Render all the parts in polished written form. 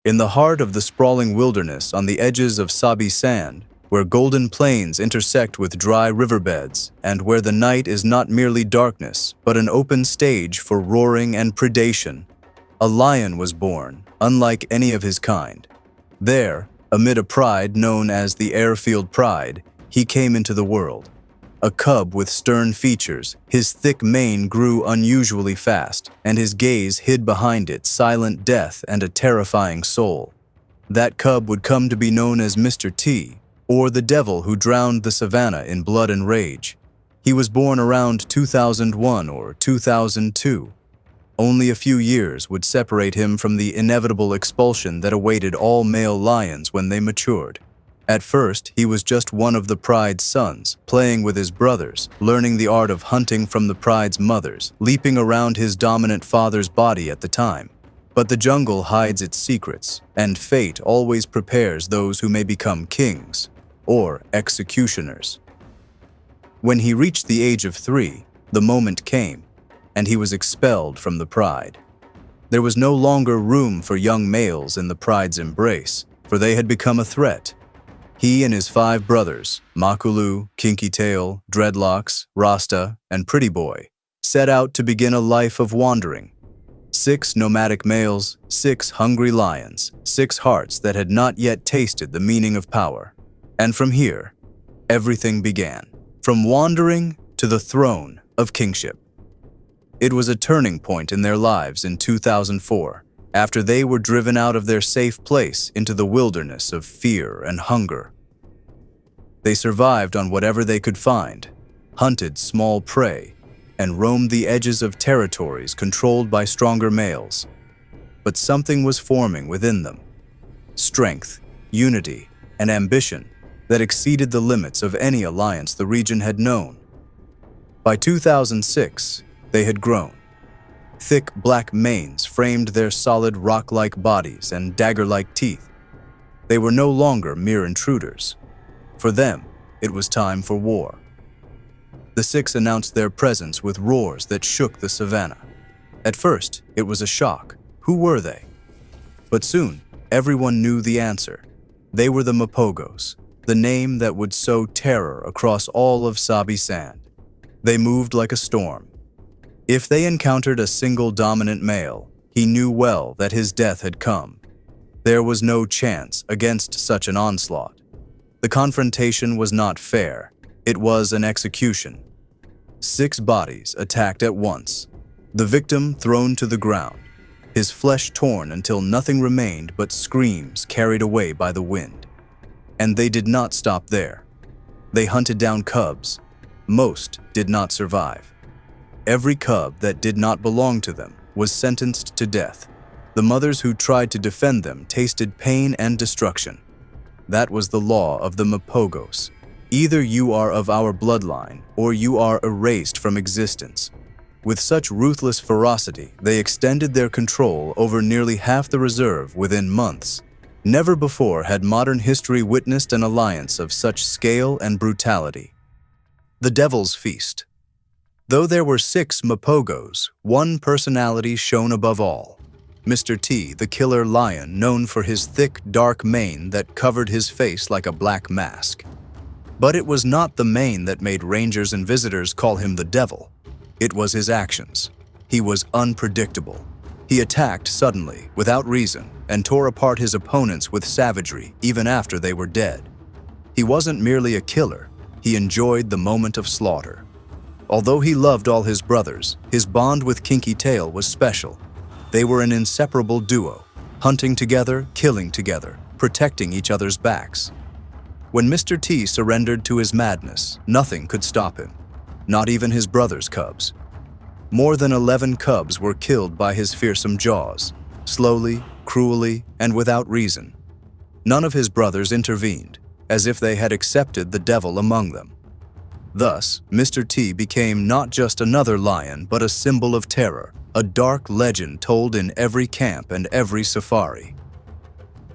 In the heart of the sprawling wilderness on the edges of Sabi Sand, where golden plains intersect with dry riverbeds, and where the night is not merely darkness, but an open stage for roaring and predation, a lion was born, unlike any of his kind. There, amid a pride known as the Airfield Pride, he came into the world. A cub with stern features, his thick mane grew unusually fast, and his gaze hid behind it silent death and a terrifying soul. That cub would come to be known as Mr. T, or the devil who drowned the savannah in blood and rage. He was born around 2001 or 2002. Only a few years would separate him from the inevitable expulsion that awaited all male lions when they matured. At first, he was just one of the pride's sons, playing with his brothers, learning the art of hunting from the pride's mothers, leaping around his dominant father's body at the time. But the jungle hides its secrets, and fate always prepares those who may become kings or executioners. When he reached the age of 3, the moment came, and he was expelled from the pride. There was no longer room for young males in the pride's embrace, for they had become a threat. He and his 5 brothers, Makulu, Kinky Tail, Dreadlocks, Rasta, and Pretty Boy, set out to begin a life of wandering. 6 nomadic males, 6 hungry lions, 6 hearts that had not yet tasted the meaning of power. And from here, everything began, from wandering to the throne of kingship. It was a turning point in their lives in 2004, after they were driven out of their safe place into the wilderness of fear and hunger. They survived on whatever they could find, hunted small prey, and roamed the edges of territories controlled by stronger males. But something was forming within them. Strength, unity, and ambition that exceeded the limits of any alliance the region had known. By 2006, they had grown. Thick black manes framed their solid rock-like bodies and dagger-like teeth. They were no longer mere intruders. For them, it was time for war. The 6 announced their presence with roars that shook the savannah. At first, it was a shock. Who were they? But soon, everyone knew the answer. They were the Mapogos, the name that would sow terror across all of Sabi Sand. They moved like a storm. If they encountered a single dominant male, he knew well that his death had come. There was no chance against such an onslaught. The confrontation was not fair. It was an execution. 6 bodies attacked at once. The victim thrown to the ground, his flesh torn until nothing remained but screams carried away by the wind. And they did not stop there. They hunted down cubs. Most did not survive. Every cub that did not belong to them was sentenced to death. The mothers who tried to defend them tasted pain and destruction. That was the law of the Mapogos. Either you are of our bloodline, or you are erased from existence. With such ruthless ferocity, they extended their control over nearly half the reserve within months. Never before had modern history witnessed an alliance of such scale and brutality. The Devil's Feast. Though there were 6 Mapogos, one personality shone above all. Mr. T, the killer lion known for his thick, dark mane that covered his face like a black mask. But it was not the mane that made rangers and visitors call him the devil. It was his actions. He was unpredictable. He attacked suddenly, without reason, and tore apart his opponents with savagery even after they were dead. He wasn't merely a killer, he enjoyed the moment of slaughter. Although he loved all his brothers, his bond with Kinky Tail was special. They were an inseparable duo, hunting together, killing together, protecting each other's backs. When Mr. T surrendered to his madness, nothing could stop him, not even his brother's cubs. More than 11 cubs were killed by his fearsome jaws, slowly, cruelly, and without reason. None of his brothers intervened, as if they had accepted the devil among them. Thus, Mr. T became not just another lion, but a symbol of terror, a dark legend told in every camp and every safari.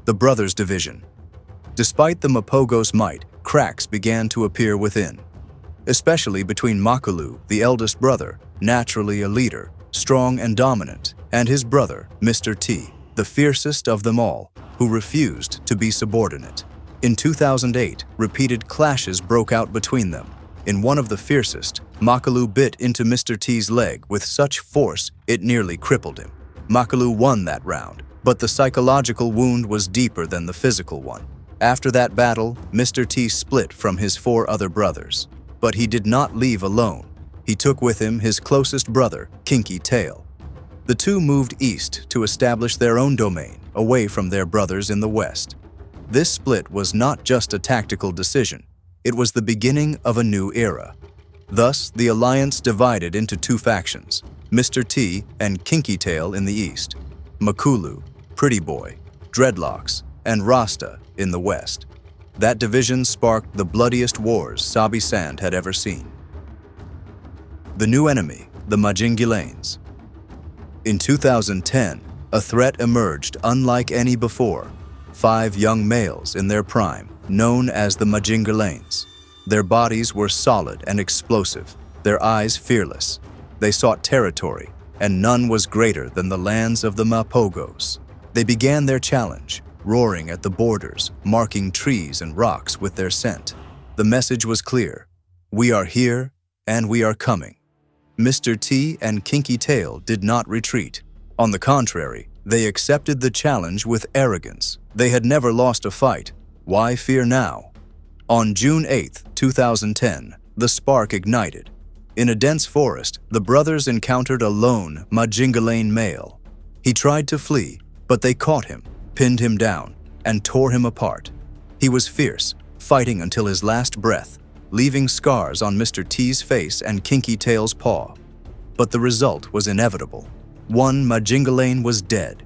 The Brothers Division. Despite the Mapogos' might, cracks began to appear within. Especially between Makulu, the eldest brother, naturally a leader, strong and dominant, and his brother, Mr. T, the fiercest of them all, who refused to be subordinate. In 2008, repeated clashes broke out between them. In one of the fiercest, Makalu bit into Mr. T's leg with such force it nearly crippled him. Makalu won that round, but the psychological wound was deeper than the physical one. After that battle, Mr. T split from his 4 other brothers. But he did not leave alone. He took with him his closest brother, Kinky Tail. The two moved east to establish their own domain, away from their brothers in the west. This split was not just a tactical decision. It was the beginning of a new era. Thus, the alliance divided into 2 factions, Mr. T and Kinky Tail in the east, Makulu, Pretty Boy, Dreadlocks, and Rasta in the west. That division sparked the bloodiest wars Sabi Sand had ever seen. The new enemy, the Majingilanes. In 2010, a threat emerged unlike any before. 5 young males in their prime, known as the Majingilanes. Their bodies were solid and explosive, their eyes fearless. They sought territory, and none was greater than the lands of the Mapogos. They began their challenge, roaring at the borders, marking trees and rocks with their scent. The message was clear: we are here, and we are coming. Mr. T and Kinky Tail did not retreat. On the contrary, they accepted the challenge with arrogance. They had never lost a fight. Why fear now? On June 8, 2010, the spark ignited. In a dense forest, the brothers encountered a lone Majingalane male. He tried to flee, but they caught him, pinned him down, and tore him apart. He was fierce, fighting until his last breath, leaving scars on Mr. T's face and Kinky Tail's paw. But the result was inevitable. One Majingalane was dead.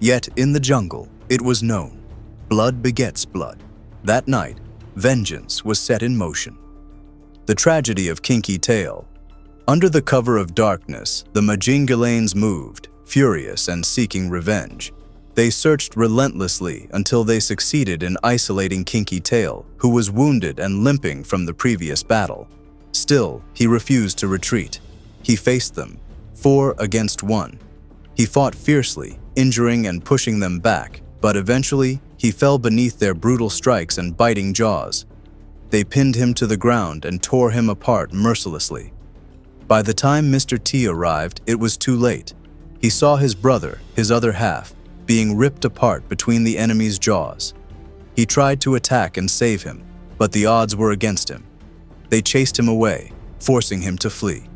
Yet in the jungle, it was known. Blood begets blood. That night, vengeance was set in motion. The tragedy of Kinky Tail. Under the cover of darkness, the Majingalanes moved, furious and seeking revenge. They searched relentlessly until they succeeded in isolating Kinky Tail, who was wounded and limping from the previous battle. Still, he refused to retreat. He faced them, 4 against 1. He fought fiercely, injuring and pushing them back, but eventually, he fell beneath their brutal strikes and biting jaws. They pinned him to the ground and tore him apart mercilessly. By the time Mr. T arrived, it was too late. He saw his brother, his other half, being ripped apart between the enemy's jaws. He tried to attack and save him, but the odds were against him. They chased him away, forcing him to flee.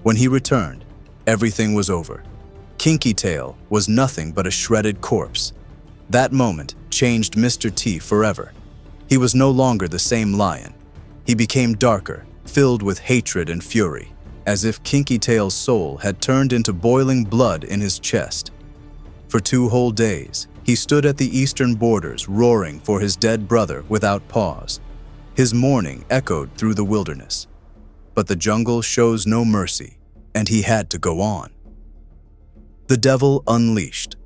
When he returned, everything was over. Kinky Tail was nothing but a shredded corpse. That moment changed Mr. T forever. He was no longer the same lion. He became darker, filled with hatred and fury, as if Kinky Tail's soul had turned into boiling blood in his chest. For 2 whole days, he stood at the eastern borders roaring for his dead brother without pause. His mourning echoed through the wilderness. But the jungle shows no mercy, and he had to go on. The Devil Unleashed.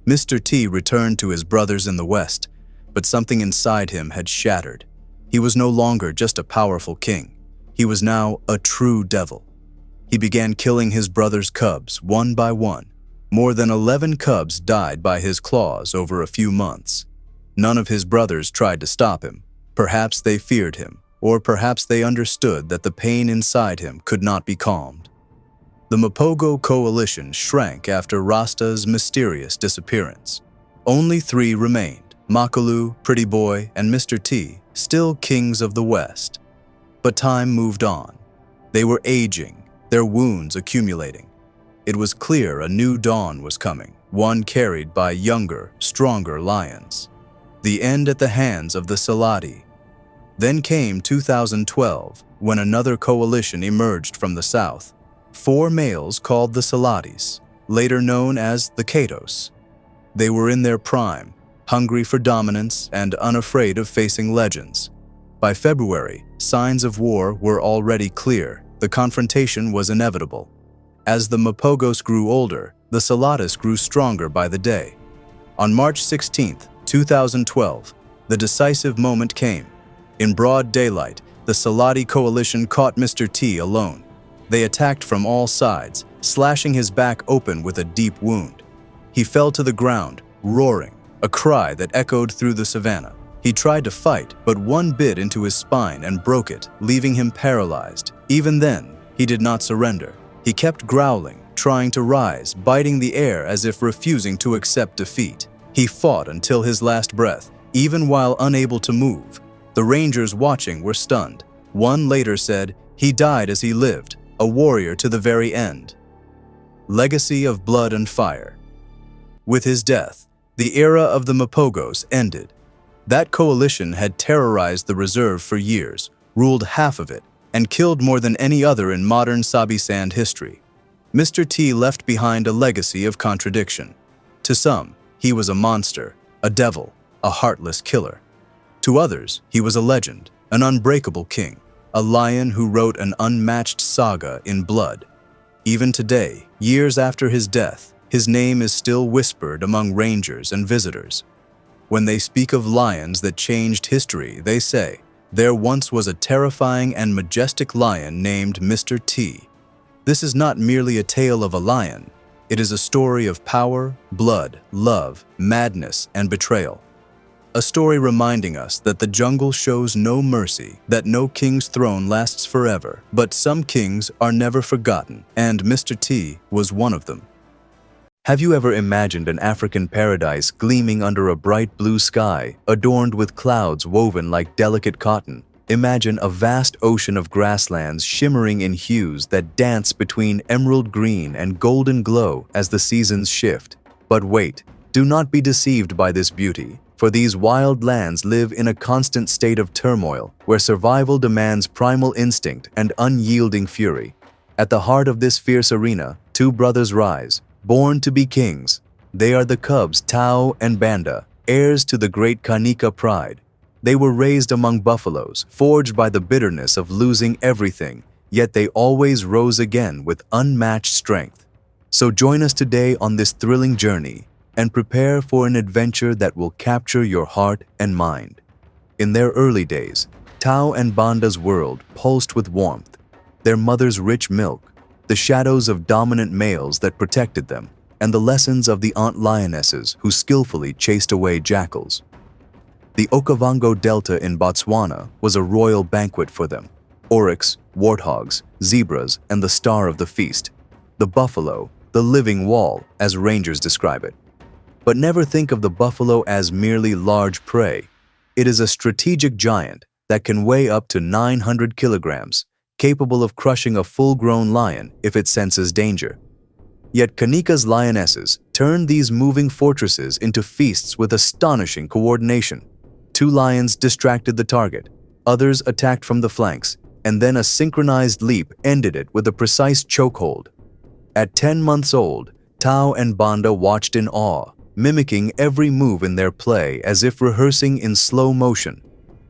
Mr. T returned to his brothers in the west, but something inside him had shattered. He was no longer just a powerful king. He was now a true devil. He began killing his brothers' cubs one by one. More than 11 cubs died by his claws over a few months. None of his brothers tried to stop him. Perhaps they feared him, or perhaps they understood that the pain inside him could not be calmed. The Mapogo coalition shrank after Rasta's mysterious disappearance. Only 3 remained, Makalu, Pretty Boy, and Mr. T, still kings of the West. But time moved on. They were aging, their wounds accumulating. It was clear a new dawn was coming, one carried by younger, stronger lions. The end at the hands of the Saladi. Then came 2012, when another coalition emerged from the south. 4 males called the Saladis, later known as the Katos. They were in their prime, hungry for dominance and unafraid of facing legends. By February, signs of war were already clear. The confrontation was inevitable. As the Mapogos grew older, the Saladis grew stronger by the day. On March 16, 2012, the decisive moment came. In broad daylight, the Saladi coalition caught Mr. T alone. They attacked from all sides, slashing his back open with a deep wound. He fell to the ground, roaring, a cry that echoed through the savannah. He tried to fight, but one bit into his spine and broke it, leaving him paralyzed. Even then, he did not surrender. He kept growling, trying to rise, biting the air as if refusing to accept defeat. He fought until his last breath, even while unable to move. The rangers watching were stunned. One later said, "He died as he lived, a warrior to the very end." Legacy of blood and fire. With his death, the era of the Mapogos ended. That coalition had terrorized the reserve for years, ruled half of it, and killed more than any other in modern Sabi Sand history. Mr. T left behind a legacy of contradiction. To some, he was a monster, a devil, a heartless killer. To others, he was a legend, an unbreakable king, a lion who wrote an unmatched saga in blood. Even today, years after his death, his name is still whispered among rangers and visitors. When they speak of lions that changed history, they say, "There once was a terrifying and majestic lion named Mr. T." This is not merely a tale of a lion. It is a story of power, blood, love, madness, and betrayal. A story reminding us that the jungle shows no mercy, that no king's throne lasts forever, but some kings are never forgotten, and Mr. T was one of them. Have you ever imagined an African paradise gleaming under a bright blue sky, adorned with clouds woven like delicate cotton? Imagine a vast ocean of grasslands shimmering in hues that dance between emerald green and golden glow as the seasons shift. But wait, do not be deceived by this beauty, for these wild lands live in a constant state of turmoil, where survival demands primal instinct and unyielding fury. At the heart of this fierce arena, two brothers rise, born to be kings. They are the cubs Tao and Banda, heirs to the great Kanika pride. They were raised among buffaloes, forged by the bitterness of losing everything, yet they always rose again with unmatched strength. So join us today on this thrilling journey and prepare for an adventure that will capture your heart and mind. In their early days, Tao and Banda's world pulsed with warmth, their mother's rich milk, the shadows of dominant males that protected them, and the lessons of the aunt lionesses who skillfully chased away jackals. The Okavango Delta in Botswana was a royal banquet for them. Oryx, warthogs, zebras, and the star of the feast. The buffalo, the living wall, as rangers describe it. But never think of the buffalo as merely large prey. It is a strategic giant that can weigh up to 900 kilograms, capable of crushing a full-grown lion if it senses danger. Yet Kanika's lionesses turned these moving fortresses into feasts with astonishing coordination. Two lions distracted the target, others attacked from the flanks, and then a synchronized leap ended it with a precise chokehold. At 10 months old, Tao and Banda watched in awe, mimicking every move in their play as if rehearsing in slow motion.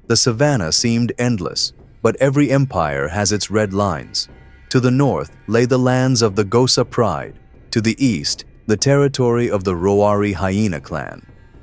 The savannah seemed endless, but every empire has its red lines. To the north lay the lands of the Gosa pride, to the east, the territory of the Roari hyena clan.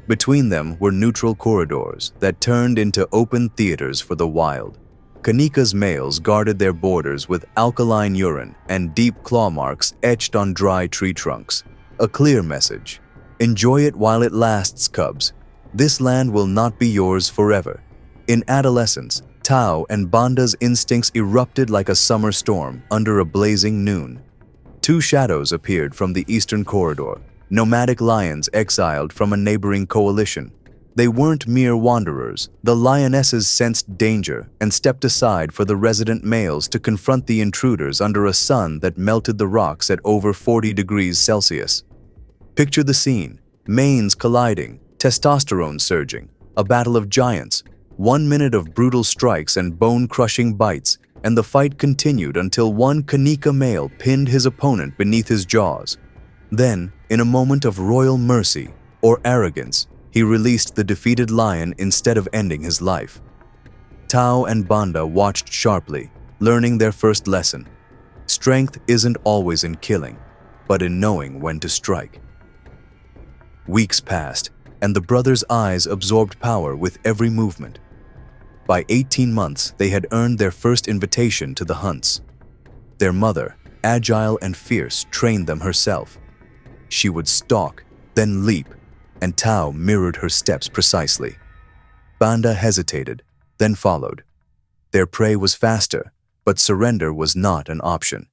Between them were neutral corridors that turned into open theaters for the wild. Kanika's males guarded their borders with alkaline urine and deep claw marks etched on dry tree trunks. A clear message: enjoy it while it lasts, cubs. This land will not be yours forever. In adolescence, Tao and Banda's instincts erupted like a summer storm under a blazing noon. Two shadows appeared from the eastern corridor, nomadic lions exiled from a neighboring coalition. They weren't mere wanderers. The lionesses sensed danger and stepped aside for the resident males to confront the intruders under a sun that melted the rocks at over 40 degrees Celsius. Picture the scene: manes colliding, testosterone surging, a battle of giants. 1 minute of brutal strikes and bone-crushing bites, and the fight continued until one Kanika male pinned his opponent beneath his jaws. Then, in a moment of royal mercy or arrogance, he released the defeated lion instead of ending his life. Tao and Banda watched sharply, learning their first lesson. Strength isn't always in killing, but in knowing when to strike. Weeks passed, and the brothers' eyes absorbed power with every movement. By 18 months, they had earned their first invitation to the hunts. Their mother, agile and fierce, trained them herself. She would stalk, then leap, and Tao mirrored her steps precisely. Banda hesitated, then followed. Their prey was faster, but surrender was not an option.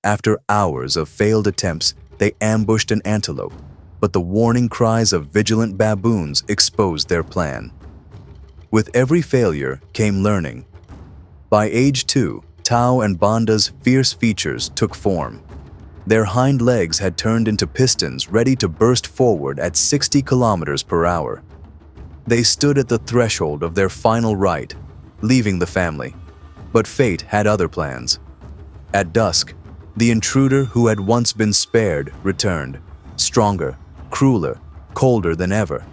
After hours of failed attempts, they ambushed an antelope, but the warning cries of vigilant baboons exposed their plan. With every failure came learning. By age 2, Tao and Banda's fierce features took form. Their hind legs had turned into pistons ready to burst forward at 60 kilometers per hour. They stood at the threshold of their final rite, leaving the family. But fate had other plans. At dusk, the intruder who had once been spared returned, stronger, crueler, colder than ever.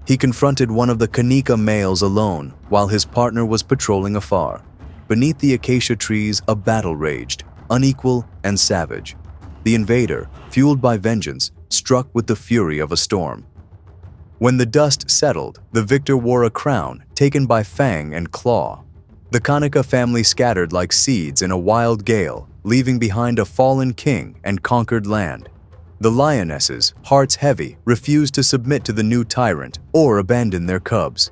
He confronted one of the Kanika males alone while his partner was patrolling afar. Beneath the acacia trees, a battle raged, unequal and savage. The invader, fueled by vengeance, struck with the fury of a storm. When the dust settled, the victor wore a crown taken by fang and claw. The Kanika family scattered like seeds in a wild gale, leaving behind a fallen king and conquered land. The lionesses, hearts heavy, refused to submit to the new tyrant or abandon their cubs.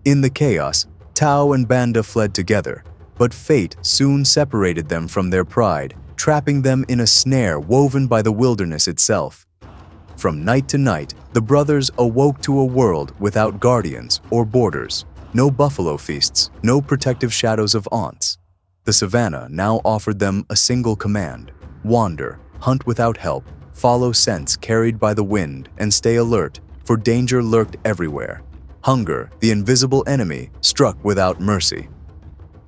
In the chaos, Tao and Banda fled together, but fate soon separated them from their pride, trapping them in a snare woven by the wilderness itself. From night to night, the brothers awoke to a world without guardians or borders. No buffalo feasts, no protective shadows of aunts. The savannah now offered them a single command: wander, hunt without help, follow scents carried by the wind, and stay alert, for danger lurked everywhere. Hunger, the invisible enemy, struck without mercy.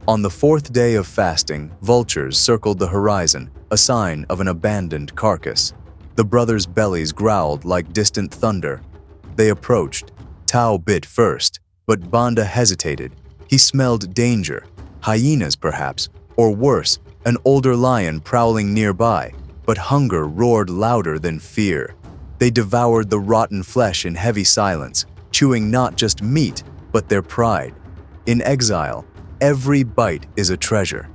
On the 4th day of fasting, vultures circled the horizon, a sign of an abandoned carcass. The brothers' bellies growled like distant thunder. They approached. Tao bit first, but Banda hesitated. He smelled danger, hyenas perhaps, or worse, an older lion prowling nearby. But hunger roared louder than fear. They devoured the rotten flesh in heavy silence, chewing not just meat, but their pride. In exile, every bite is a treasure.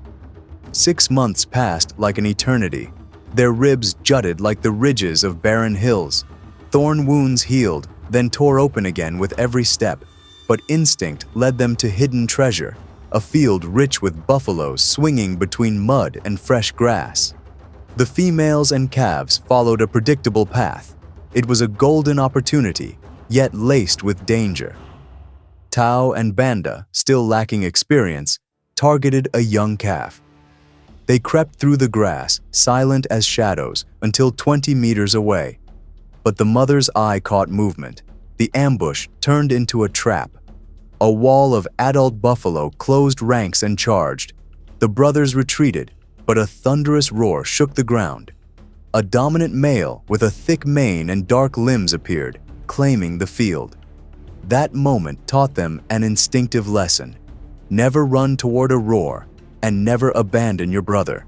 6 months passed like an eternity. Their ribs jutted like the ridges of barren hills. Thorn wounds healed, then tore open again with every step. But instinct led them to hidden treasure, a field rich with buffaloes swinging between mud and fresh grass. The females and calves followed a predictable path. It was a golden opportunity, yet laced with danger. Tao and Banda, still lacking experience, targeted a young calf. They crept through the grass, silent as shadows, until 20 meters away. But the mother's eye caught movement. The ambush turned into a trap. A wall of adult buffalo closed ranks and charged. The brothers retreated, but a thunderous roar shook the ground. A dominant male with a thick mane and dark limbs appeared, claiming the field. That moment taught them an instinctive lesson: never run toward a roar, and never abandon your brother.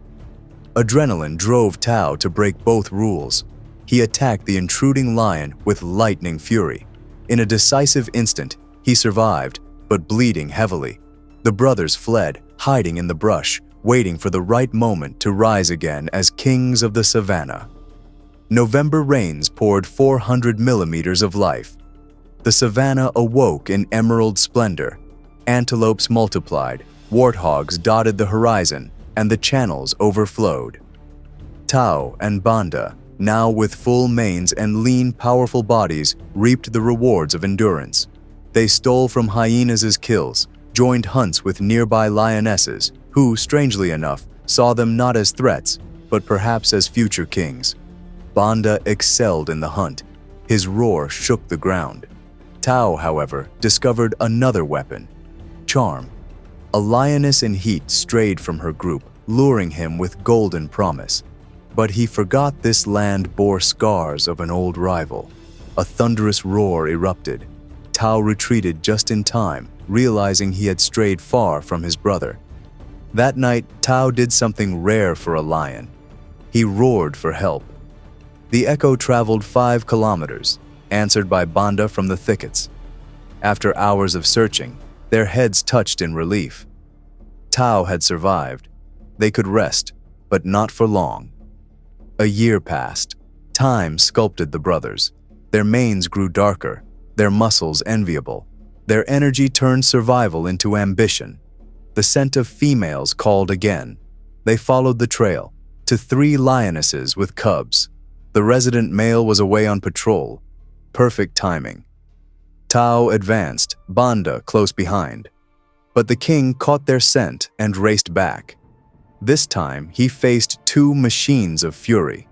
Adrenaline drove Tao to break both rules. He attacked the intruding lion with lightning fury. In a decisive instant, he survived, but bleeding heavily. The brothers fled, hiding in the brush, waiting for the right moment to rise again as kings of the savannah. November rains poured 400 millimeters of life. The savannah awoke in emerald splendor. Antelopes multiplied, warthogs dotted the horizon, and the channels overflowed. Tao and Banda, now with full manes and lean, powerful bodies, reaped the rewards of endurance. They stole from hyenas' kills, joined hunts with nearby lionesses, who, strangely enough, saw them not as threats, but perhaps as future kings. Banda excelled in the hunt. His roar shook the ground. Tao, however, discovered another weapon: charm. A lioness in heat strayed from her group, luring him with golden promise. But he forgot this land bore scars of an old rival. A thunderous roar erupted. Tao retreated just in time, realizing he had strayed far from his brother. That night, Tao did something rare for a lion. He roared for help. The echo traveled 5 kilometers, answered by Banda from the thickets. After hours of searching, their heads touched in relief. Tao had survived. They could rest, but not for long. A year passed. Time sculpted the brothers. Their manes grew darker, their muscles enviable. Their energy turned survival into ambition. The scent of females called again. They followed the trail to 3 lionesses with cubs. The resident male was away on patrol. Perfect timing. Tao advanced, Banda close behind. But the king caught their scent and raced back. This time, he faced 2 machines of fury.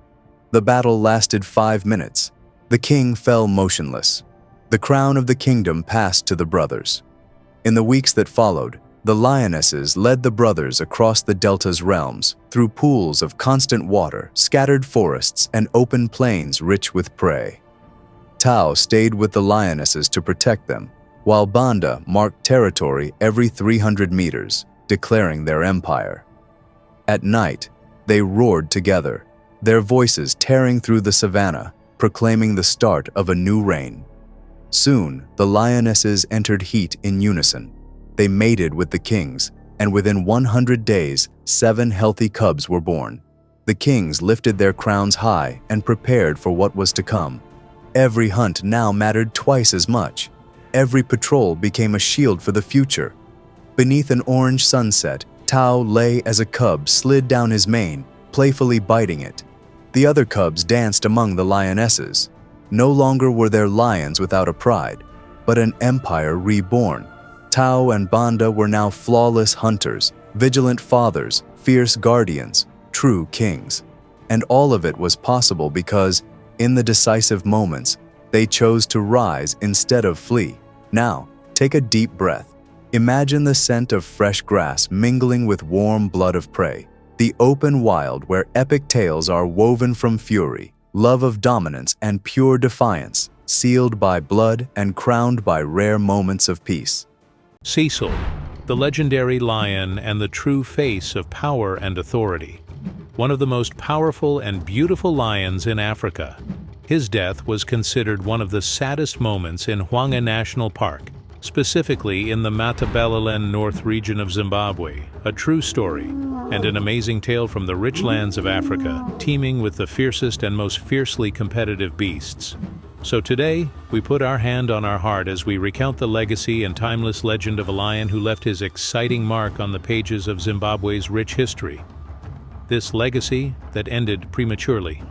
The battle lasted 5 minutes. The king fell motionless. The crown of the kingdom passed to the brothers. In the weeks that followed, the lionesses led the brothers across the delta's realms, through pools of constant water, scattered forests, and open plains rich with prey. Tao stayed with the lionesses to protect them, while Banda marked territory every 300 meters, declaring their empire. At night, they roared together, their voices tearing through the savannah, proclaiming the start of a new reign. Soon, the lionesses entered heat in unison. They mated with the kings, and within 100 days, 7 healthy cubs were born. The kings lifted their crowns high and prepared for what was to come. Every hunt now mattered twice as much. Every patrol became a shield for the future. Beneath an orange sunset, Tao lay as a cub slid down his mane, playfully biting it. The other cubs danced among the lionesses. No longer were there lions without a pride, but an empire reborn. Tao and Banda were now flawless hunters, vigilant fathers, fierce guardians, true kings. And all of it was possible because, in the decisive moments, they chose to rise instead of flee. Now, take a deep breath. Imagine the scent of fresh grass mingling with warm blood of prey. The open wild where epic tales are woven from fury, love of dominance, and pure defiance, sealed by blood and crowned by rare moments of peace. Cecil, the legendary lion and the true face of power and authority. One of the most powerful and beautiful lions in Africa. His death was considered one of the saddest moments in Hwanga National Park, specifically in the Matabeleland North region of Zimbabwe, a true story, and an amazing tale from the rich lands of Africa, teeming with the fiercest and most fiercely competitive beasts. So today, we put our hand on our heart as we recount the legacy and timeless legend of a lion who left his exciting mark on the pages of Zimbabwe's rich history. This legacy that ended prematurely.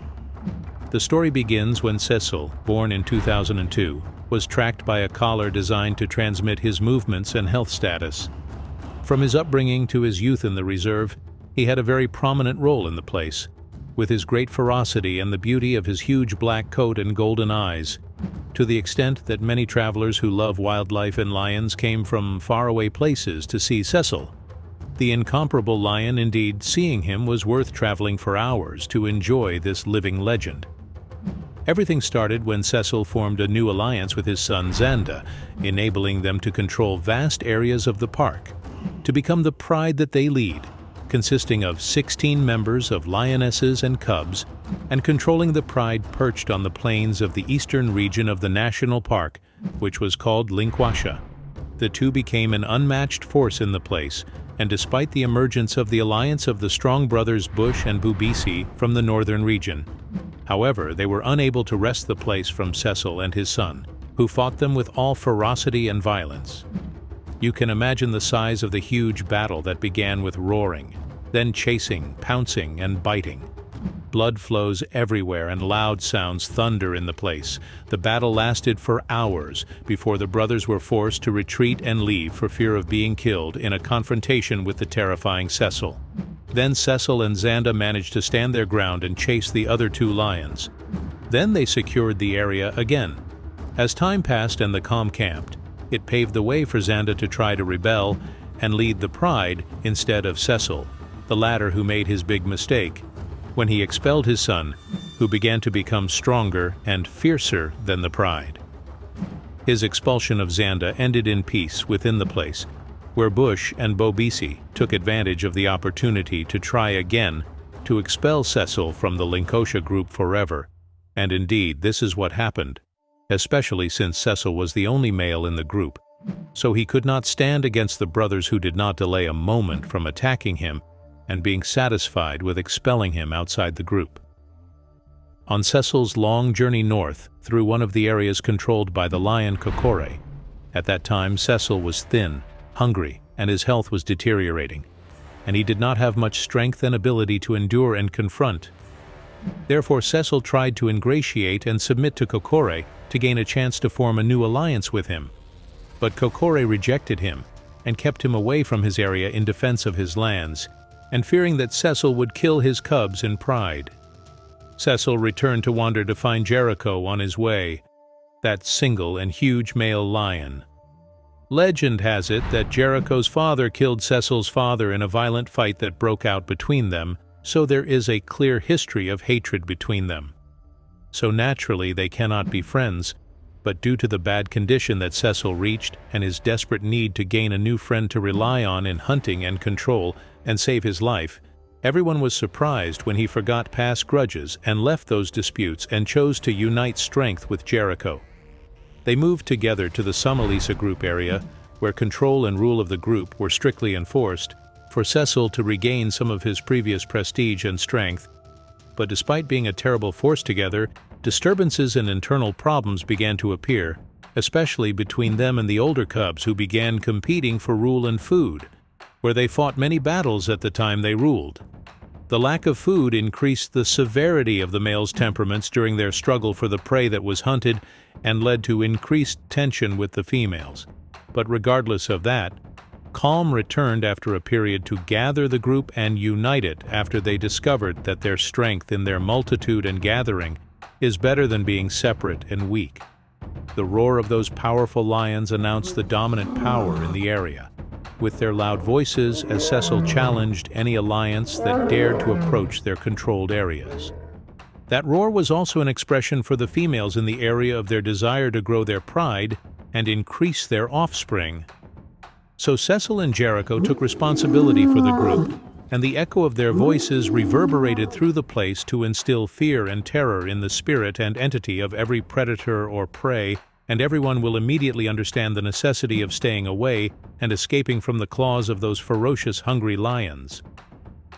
The story begins when Cecil, born in 2002, was tracked by a collar designed to transmit his movements and health status. From his upbringing to his youth in the reserve, he had a very prominent role in the place, with his great ferocity and the beauty of his huge black coat and golden eyes, to the extent that many travelers who love wildlife and lions came from faraway places to see Cecil. The incomparable lion, indeed, seeing him was worth traveling for hours to enjoy this living legend. Everything started when Cecil formed a new alliance with his son Xanda, enabling them to control vast areas of the park, to become the pride that they lead, consisting of 16 members of lionesses and cubs, and controlling the pride perched on the plains of the eastern region of the national park, which was called Linkwasha. The two became an unmatched force in the place, and despite the emergence of the alliance of the strong brothers Bush and Bubisi from the northern region. However, they were unable to wrest the place from Cecil and his son, who fought them with all ferocity and violence. You can imagine the size of the huge battle that began with roaring, then chasing, pouncing, and biting. Blood flows everywhere and loud sounds thunder in the place. The battle lasted for hours before the brothers were forced to retreat and leave for fear of being killed in a confrontation with the terrifying Cecil. Then Cecil and Xanda managed to stand their ground and chase the other 2 lions. Then they secured the area again. As time passed and the calm camped, it paved the way for Xanda to try to rebel and lead the pride instead of Cecil, the latter who made his big mistake, when he expelled his son, who began to become stronger and fiercer than the pride. His expulsion of Xanda ended in peace within the place, where Bush and Bobisi took advantage of the opportunity to try again to expel Cecil from the Linkosha group forever. And indeed, this is what happened, especially since Cecil was the only male in the group, so he could not stand against the brothers who did not delay a moment from attacking him and being satisfied with expelling him outside the group. On Cecil's long journey north through one of the areas controlled by the lion Kokore. At that time, Cecil was thin, hungry, and his health was deteriorating, and he did not have much strength and ability to endure and confront. Therefore, Cecil tried to ingratiate and submit to Kokore to gain a chance to form a new alliance with him. But Kokore rejected him and kept him away from his area in defense of his lands, and fearing that Cecil would kill his cubs in pride. Cecil returned to wander to find Jericho on his way, that single and huge male lion. Legend has it that Jericho's father killed Cecil's father in a violent fight that broke out between them, so there is a clear history of hatred between them. So naturally they cannot be friends, but due to the bad condition that Cecil reached and his desperate need to gain a new friend to rely on in hunting and control and save his life, everyone was surprised when he forgot past grudges and left those disputes and chose to unite strength with Jericho. They moved together to the Samalisa group area, where control and rule of the group were strictly enforced, for Cecil to regain some of his previous prestige and strength. But despite being a terrible force together, disturbances and internal problems began to appear, especially between them and the older cubs who began competing for rule and food, where they fought many battles at the time they ruled. The lack of food increased the severity of the males' temperaments during their struggle for the prey that was hunted and led to increased tension with the females. But regardless of that, calm returned after a period to gather the group and unite it after they discovered that their strength in their multitude and gathering is better than being separate and weak. The roar of those powerful lions announced the dominant power in the area, with their loud voices as Cecil challenged any alliance that dared to approach their controlled areas. That roar was also an expression for the females in the area of their desire to grow their pride and increase their offspring. So Cecil and Jericho took responsibility for the group, and the echo of their voices reverberated through the place to instill fear and terror in the spirit and entity of every predator or prey, and everyone will immediately understand the necessity of staying away and escaping from the claws of those ferocious, hungry lions.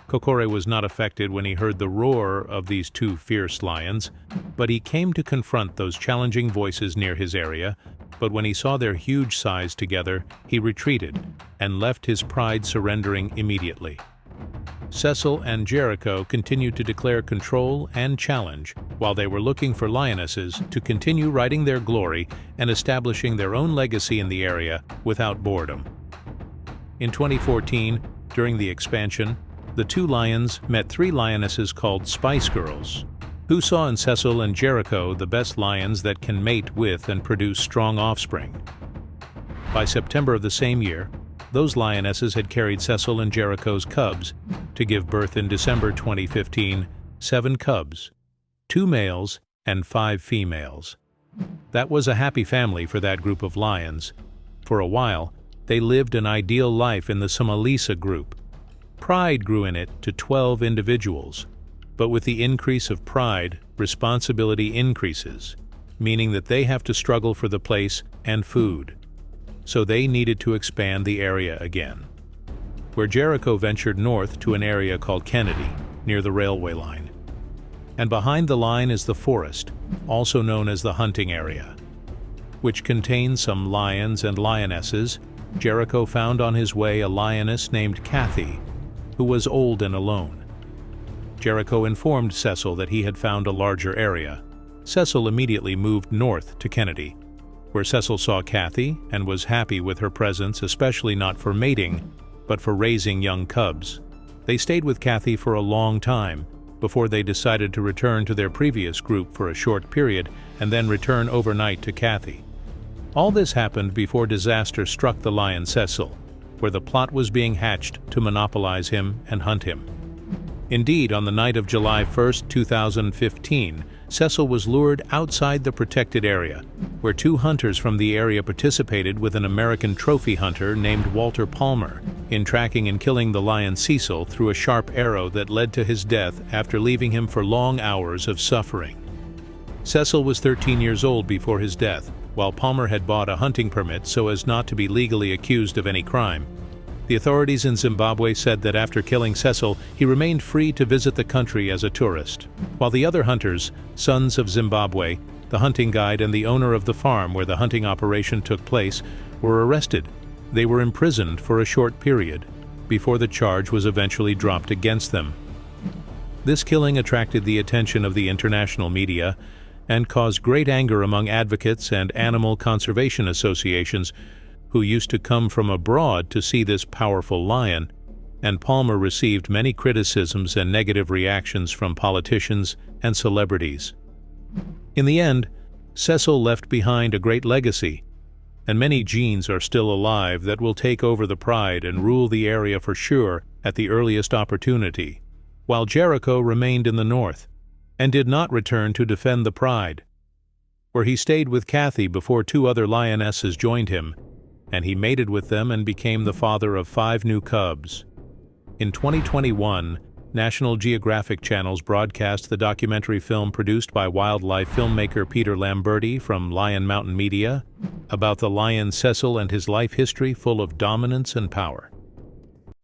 Kokore was not affected when he heard the roar of these two fierce lions, but he came to confront those challenging voices near his area. But when he saw their huge size together, he retreated and left his pride, surrendering immediately. Cecil and Jericho continued to declare control and challenge while they were looking for lionesses to continue writing their glory and establishing their own legacy in the area without boredom. In 2014, during the expansion, the two lions met three lionesses called Spice Girls, who saw in Cecil and Jericho the best lions that can mate with and produce strong offspring. By September of the same year, those lionesses had carried Cecil and Jericho's cubs to give birth in December 2015, 7 cubs, 2 males and 5 females. That was a happy family for that group of lions. For a while, they lived an ideal life in the Samalisa group. Pride grew in it to 12 individuals. But with the increase of pride, responsibility increases, meaning that they have to struggle for the place and food. So they needed to expand the area again, where Jericho ventured north to an area called Kennedy, near the railway line. And behind the line is the forest, also known as the hunting area, which contains some lions and lionesses. Jericho found on his way a lioness named Kathy, who was old and alone. Jericho informed Cecil that he had found a larger area. Cecil immediately moved north to Kennedy, where Cecil saw Kathy and was happy with her presence, especially not for mating, but for raising young cubs. They stayed with Kathy for a long time before they decided to return to their previous group for a short period and then return overnight to Kathy. All this happened before disaster struck the lion Cecil, where the plot was being hatched to monopolize him and hunt him. Indeed, on the night of July 1, 2015, Cecil was lured outside the protected area, where 2 hunters from the area participated with an American trophy hunter named Walter Palmer in tracking and killing the lion Cecil through a sharp arrow that led to his death after leaving him for long hours of suffering. Cecil was 13 years old before his death, while Palmer had bought a hunting permit so as not to be legally accused of any crime. The authorities in Zimbabwe said that after killing Cecil, he remained free to visit the country as a tourist, while the other hunters, sons of Zimbabwe, the hunting guide and the owner of the farm where the hunting operation took place, were arrested. They were imprisoned for a short period, before the charge was eventually dropped against them. This killing attracted the attention of the international media and caused great anger among advocates and animal conservation associations who used to come from abroad to see this powerful lion, and Palmer received many criticisms and negative reactions from politicians and celebrities. In the end, Cecil left behind a great legacy, and many genes are still alive that will take over the pride and rule the area for sure at the earliest opportunity, while Jericho remained in the north and did not return to defend the pride, where he stayed with Kathy before 2 other lionesses joined him, and he mated with them and became the father of 5 new cubs. In 2021, National Geographic Channels broadcast the documentary film produced by wildlife filmmaker Peter Lamberti from Lion Mountain Media about the lion Cecil and his life history full of dominance and power.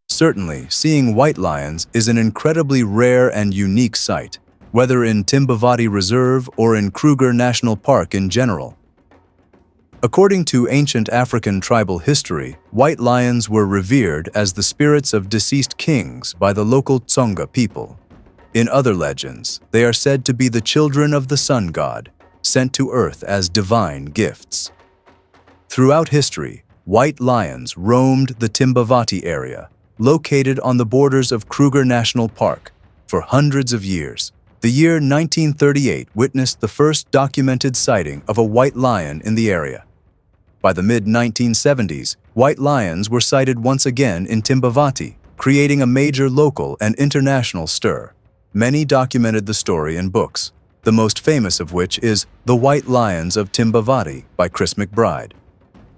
Certainly, seeing white lions is an incredibly rare and unique sight, whether in Timbavati Reserve or in Kruger National Park in general. According to ancient African tribal history, white lions were revered as the spirits of deceased kings by the local Tsonga people. In other legends, they are said to be the children of the sun god, sent to earth as divine gifts. Throughout history, white lions roamed the Timbavati area, located on the borders of Kruger National Park, for hundreds of years. The year 1938 witnessed the first documented sighting of a white lion in the area. By the mid-1970s, white lions were sighted once again in Timbavati, creating a major local and international stir. Many documented the story in books, the most famous of which is The White Lions of Timbavati by Chris McBride.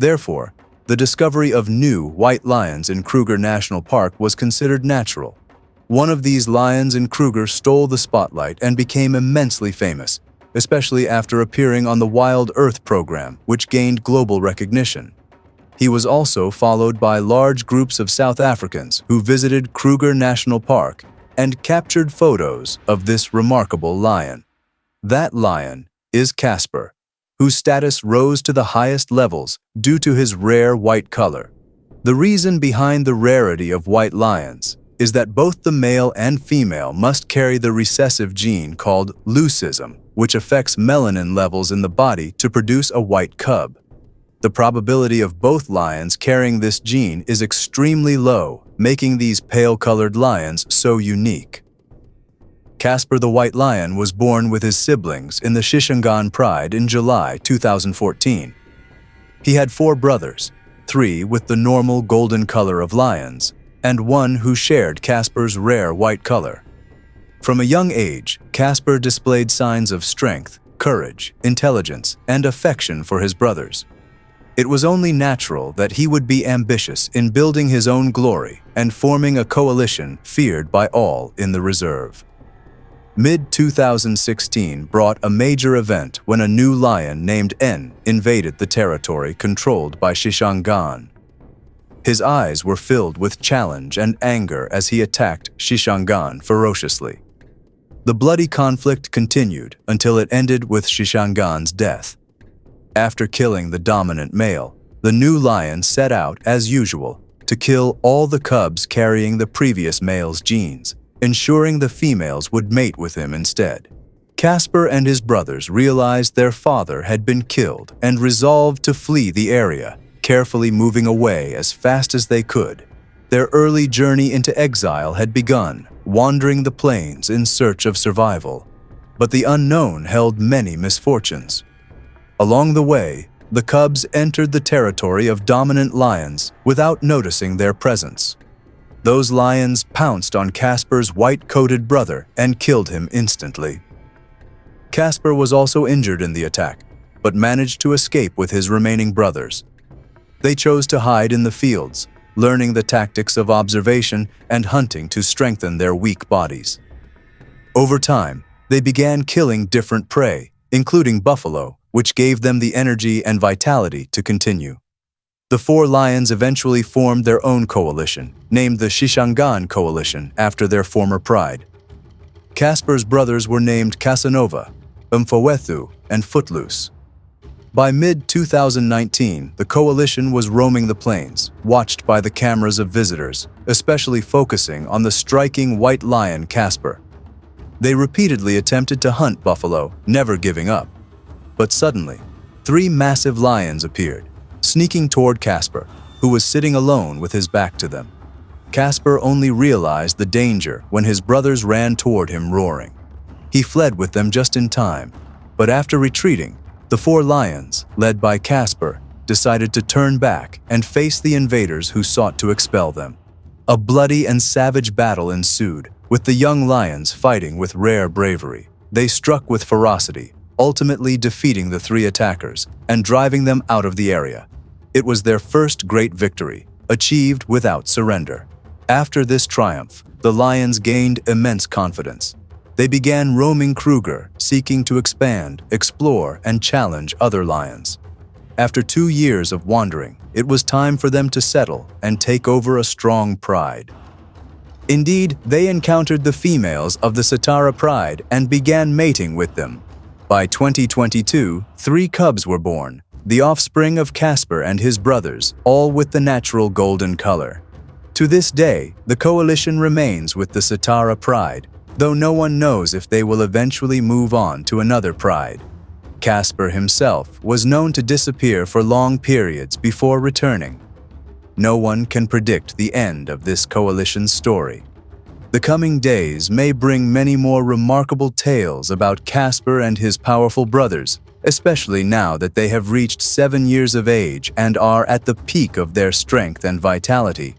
Therefore, the discovery of new white lions in Kruger National Park was considered natural. One of these lions in Kruger stole the spotlight and became immensely famous, especially after appearing on the Wild Earth program, which gained global recognition. He was also followed by large groups of South Africans who visited Kruger National Park and captured photos of this remarkable lion. That lion is Casper, whose status rose to the highest levels due to his rare white color. The reason behind the rarity of white lions is that both the male and female must carry the recessive gene called leucism, which affects melanin levels in the body to produce a white cub. The probability of both lions carrying this gene is extremely low, making these pale-colored lions so unique. Casper the white lion was born with his siblings in the Shishangan Pride in July 2014. He had 4 brothers, 3 with the normal golden color of lions, and 1 who shared Casper's rare white color. From a young age, Casper displayed signs of strength, courage, intelligence, and affection for his brothers. It was only natural that he would be ambitious in building his own glory and forming a coalition feared by all in the reserve. Mid-2016 brought a major event when a new lion named N invaded the territory controlled by Shishangan. His eyes were filled with challenge and anger as he attacked Shishangan ferociously. The bloody conflict continued until it ended with Shishangan's death. After killing the dominant male, the new lion set out, as usual, to kill all the cubs carrying the previous male's genes, ensuring the females would mate with him instead. Casper and his brothers realized their father had been killed and resolved to flee the area, carefully moving away as fast as they could. Their early journey into exile had begun, wandering the plains in search of survival. But the unknown held many misfortunes. Along the way, the cubs entered the territory of dominant lions without noticing their presence. Those lions pounced on Casper's white-coated brother and killed him instantly. Casper was also injured in the attack, but managed to escape with his remaining brothers. They chose to hide in the fields, learning the tactics of observation and hunting to strengthen their weak bodies. Over time, they began killing different prey, including buffalo, which gave them the energy and vitality to continue. The four lions eventually formed their own coalition, named the Shishangan Coalition after their former pride. Casper's brothers were named Casanova, Mfowethu, and Footloose. By mid-2019, the coalition was roaming the plains, watched by the cameras of visitors, especially focusing on the striking white lion Casper. They repeatedly attempted to hunt buffalo, never giving up. But suddenly, three massive lions appeared, sneaking toward Casper, who was sitting alone with his back to them. Casper only realized the danger when his brothers ran toward him roaring. He fled with them just in time, but after retreating, the four lions, led by Casper, decided to turn back and face the invaders who sought to expel them. A bloody and savage battle ensued, with the young lions fighting with rare bravery. They struck with ferocity, ultimately defeating the three attackers and driving them out of the area. It was their first great victory, achieved without surrender. After this triumph, the lions gained immense confidence. They began roaming Kruger, seeking to expand, explore, and challenge other lions. After 2 years of wandering, it was time for them to settle and take over a strong pride. Indeed, they encountered the females of the Satara pride and began mating with them. By 2022, 3 cubs were born, the offspring of Casper and his brothers, all with the natural golden color. To this day, the coalition remains with the Satara pride, though no one knows if they will eventually move on to another pride. Casper himself was known to disappear for long periods before returning. No one can predict the end of this coalition's story. The coming days may bring many more remarkable tales about Casper and his powerful brothers, especially now that they have reached 7 years of age and are at the peak of their strength and vitality.